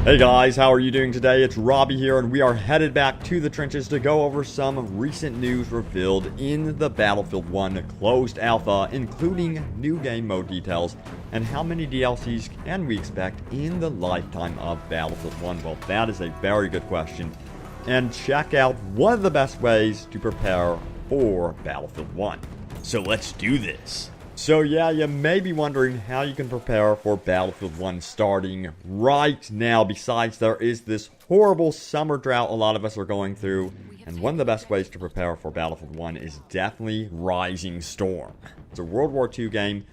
Hey guys, how are you doing today? It's Robbie here, and we are headed back to the trenches to go over some recent news revealed in the Battlefield 1 closed alpha, including new game mode details, and how many DLCs can we expect in the lifetime of Battlefield 1? Well, that is a very good question. And check out one of the best ways to prepare for Battlefield 1. So let's do this. So yeah, you may be wondering how you can prepare for Battlefield 1 starting right now. Besides, there is this horrible summer drought a lot of us are going through. And one of the best ways to prepare for Battlefield 1 is definitely Rising Storm. It's a World War II game,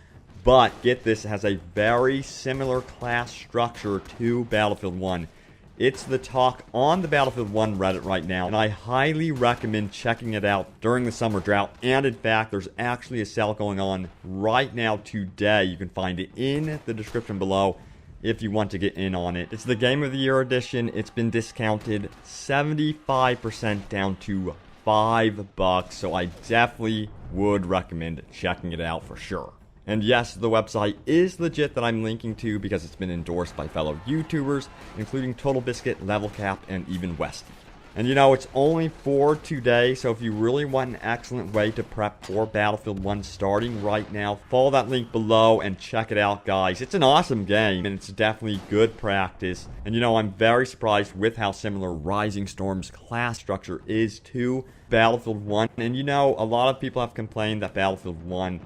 but get this, it has a very similar class structure to Battlefield 1. It's the talk on the Battlefield 1 Reddit right now, and I highly recommend checking it out during the summer drought. And in fact, there's actually a sale going on right now today. You can find it in the description below if you want to get in on it. It's the Game of the Year edition. It's been discounted 75% down to $5, so I definitely would recommend checking it out for sure. And yes, the website is legit that I'm linking to because it's been endorsed by fellow YouTubers, including Total Biscuit, Level Cap, and even Westy. And you know, it's only for today, so if you really want an excellent way to prep for Battlefield 1 starting right now, follow that link below and check it out, guys. It's an awesome game, and it's definitely good practice. And you know, I'm very surprised with how similar Rising Storm's class structure is to Battlefield 1. And you know, a lot of people have complained that Battlefield 1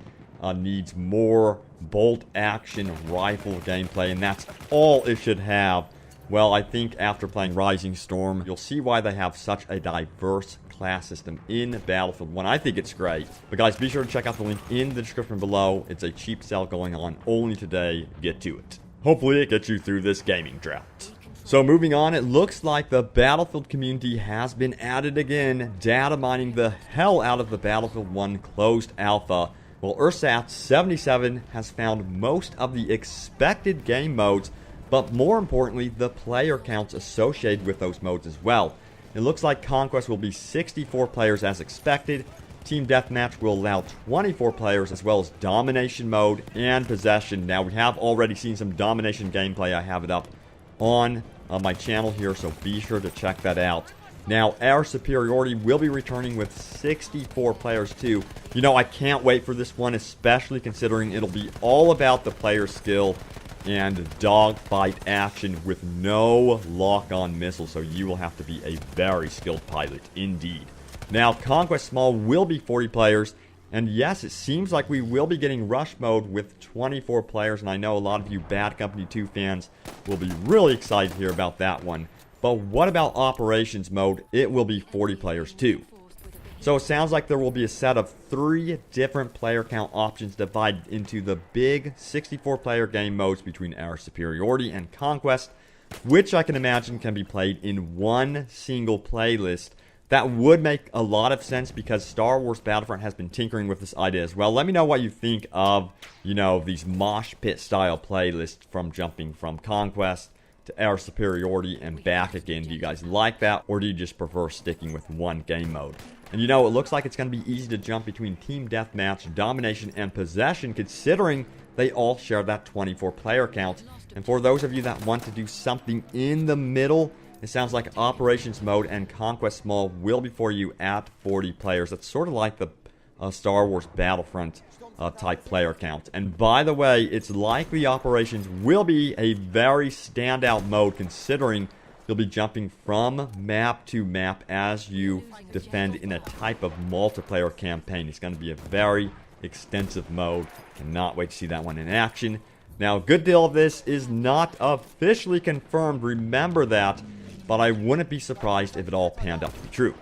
needs more bolt action rifle gameplay, and that's all it should have. Well, I think after playing Rising Storm, you'll see why they have such a diverse class system in Battlefield 1. I think it's great. But guys, be sure to check out the link in the description below. It's a cheap sale going on only today. Get to it. Hopefully it gets you through this gaming drought. So moving on, it looks like the Battlefield community has been added again, data mining the hell out of the Battlefield 1 closed alpha. Well, Ursat77 has found most of the expected game modes, but more importantly, the player counts associated with those modes as well. It looks like Conquest will be 64 players as expected. Team Deathmatch will allow 24 players, as well as Domination mode and Possession. Now, we have already seen some Domination gameplay. I have it up on my channel here, so be sure to check that out. Now, Air Superiority will be returning with 64 players too. You know, I can't wait for this one, especially considering it'll be all about the player skill and dogfight action with no lock-on missiles, so you will have to be a very skilled pilot indeed. Now, Conquest Small will be 40 players, and yes, it seems like we will be getting Rush Mode with 24 players, and I know a lot of you Bad Company 2 fans will be really excited to hear about that one. But what about Operations Mode? It will be 40 players too. So it sounds like there will be a set of 3 different player count options divided into the big 64 player game modes between Air Superiority and Conquest, which I can imagine can be played in one single playlist. That would make a lot of sense because Star Wars Battlefront has been tinkering with this idea as well. Let me know what you think of, you know, these mosh pit style playlists from jumping from Conquest to Air Superiority and back again. Do you guys like that, or do you just prefer sticking with one game mode? And you know, it looks like it's going to be easy to jump between Team Deathmatch, Domination, and Possession, considering they all share that 24 player count. And for those of you that want to do something in the middle, it sounds like Operations Mode and Conquest Small will be for you at 40 players. That's sort of like the Star Wars Battlefront type player count. And by the way, it's likely Operations will be a very standout mode, considering you'll be jumping from map to map as you defend in a type of multiplayer campaign. It's going to be a very extensive mode. Cannot wait to see that one in action. Now, a good deal of this is not officially confirmed, remember that, but I wouldn't be surprised if it all panned out to be true.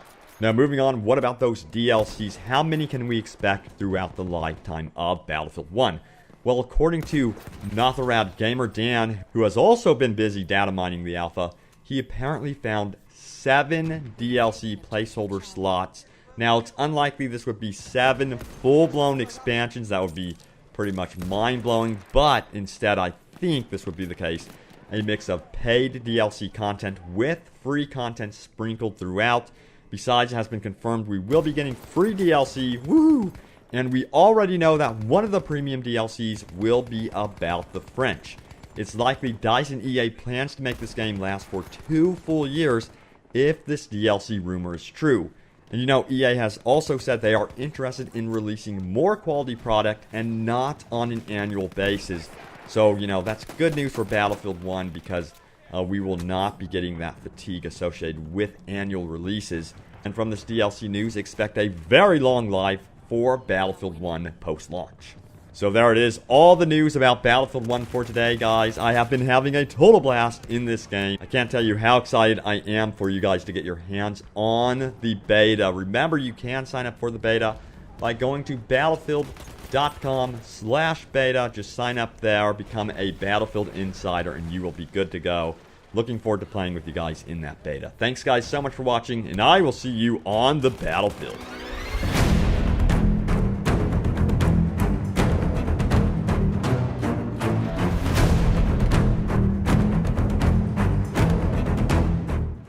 Now, moving on, what about those DLCs? How many can we expect throughout the lifetime of Battlefield 1? Well, according to Notharad Gamer Dan, who has also been busy data mining the alpha, he apparently found 7 DLC placeholder slots. Now, it's unlikely this would be 7 full-blown expansions. That would be pretty much mind-blowing, but instead I think this would be the case. A mix of paid DLC content with free content sprinkled throughout. Besides, it has been confirmed we will be getting free DLC, woo! And we already know that one of the premium DLCs will be about the French. it's likely DICE and EA plans to make this game last for 2 full years if this DLC rumor is true. And you know, EA has also said they are interested in releasing more quality product and not on an annual basis. So, you know, that's good news for Battlefield 1 because we will not be getting that fatigue associated with annual releases. And from this DLC news, expect a very long life for Battlefield 1 post-launch. So there it is, all the news about Battlefield 1 for today, guys. I have been having a total blast in this game. I can't tell you how excited I am for you guys to get your hands on the beta. Remember, you can sign up for the beta by going to battlefield.com/beta. Just sign up there, become a Battlefield Insider, and you will be good to go. Looking forward to playing with you guys in that beta. Thanks, guys, so much for watching, and I will see you on the battlefield.